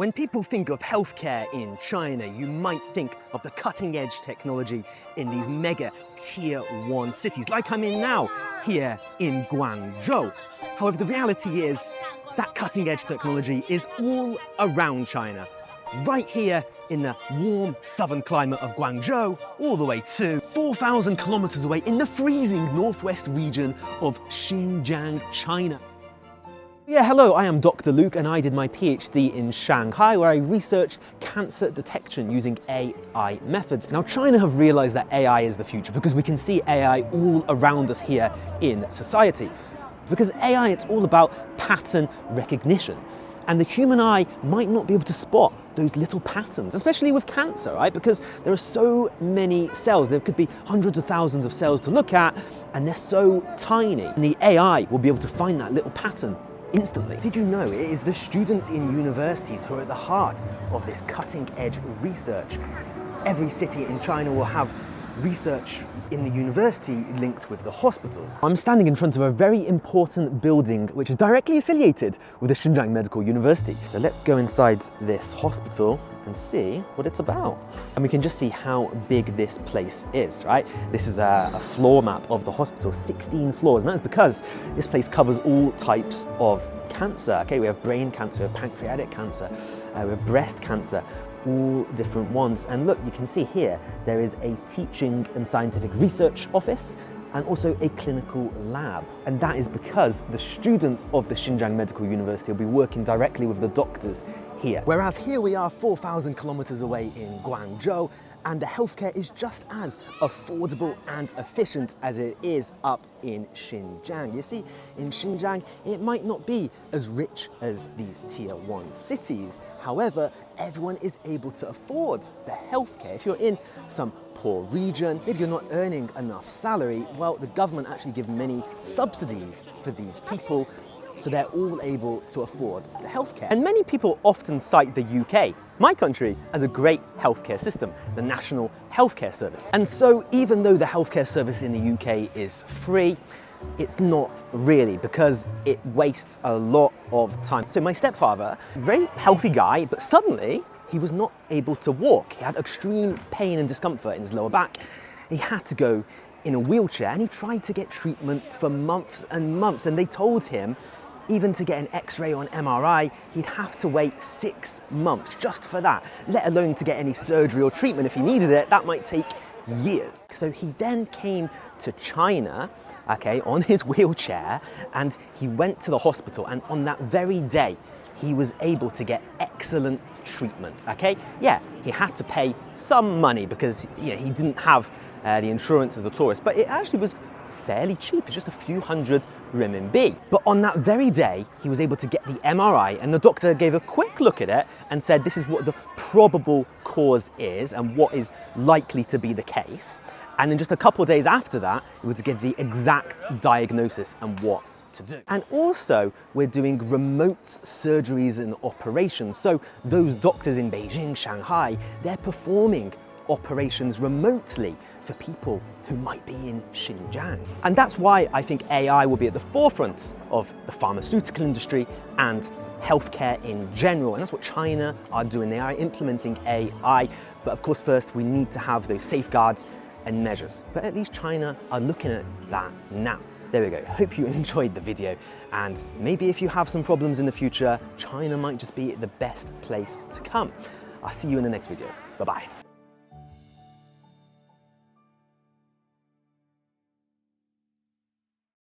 When people think of healthcare in China, you might think of the cutting-edge technology in these mega Tier 1 cities, like I'm in now, here in Guangzhou. However, the reality is that cutting-edge technology is all around China, right here in the warm southern climate of Guangzhou, all the way to 4,000 kilometers away in the freezing northwest region of Xinjiang, China. Yeah, hello, I am Dr. Luke and I did my PhD in Shanghai where I researched cancer detection using AI methods. Now, China have realized that AI is the future because we can see AI all around us here in society. Because AI, it's all about pattern recognition. And the human eye might not be able to spot those little patterns, especially with cancer, right? Because there are so many cells. There could be hundreds of thousands of cells to look at, and they're so tiny. And the AI will be able to find that little pattern instantly. Did you know it is the students in universities who are at the heart of this cutting-edge research? Every city in China will have research in the university linked with the hospitals. I'm standing in front of a very important building which is directly affiliated with the Xinjiang Medical University. So let's go inside this hospital and see what it's about. And we can just see how big this place is, right? This is a floor map of the hospital, 16 floors, and that's because this place covers all types of cancer. Okay, we have brain cancer, we have pancreatic cancer, we have breast cancer, all different ones. And look, you can see here, there is a teaching and scientific research office and also a clinical lab. And that is because the students of the Xinjiang Medical University will be working directly with the doctors here. Whereas here we are 4,000 kilometers away in Guangzhou, and the healthcare is just as affordable and efficient as it is up in Xinjiang. You see, in Xinjiang, it might not be as rich as these Tier 1 cities. However, everyone is able to afford the healthcare. If you're in some poor region, maybe you're not earning enough salary, well, the government actually give many subsidies for these people, so they're all able to afford the healthcare. And many people often cite the UK, my country, as a great healthcare system, the National Healthcare Service. And so even though the healthcare service in the UK is free, it's not really, because it wastes a lot of time. So my stepfather, very healthy guy, but suddenly he was not able to walk. He had extreme pain and discomfort in his lower back. He had to go in a wheelchair and he tried to get treatment for months and months, and they told him even to get an X-ray or an MRI, he'd have to wait 6 months just for that, let alone to get any surgery or treatment if he needed it. That might take years. So he then came to China, okay, on his wheelchair, and he went to the hospital, and on that very day, he was able to get excellent treatment, okay? Yeah, he had to pay some money because he didn't have the insurance as a tourist, but it actually was fairly cheap, it's just a few hundred renminbi. But on that very day, he was able to get the MRI, and the doctor gave a quick look at it and said this is what the probable cause is and what is likely to be the case. And then just a couple of days after that, he was to get the exact diagnosis and what to do. And also, we're doing remote surgeries and operations. So those doctors in Beijing, Shanghai, they're performing operations remotely for people who might be in Xinjiang. And that's why I think AI will be at the forefront of the pharmaceutical industry and healthcare in general. And that's what China are doing. They are implementing AI. But of course, first we need to have those safeguards and measures. But at least China are looking at that now. There we go. Hope you enjoyed the video. And maybe if you have some problems in the future, China might just be the best place to come. I'll see you in the next video. Bye-bye.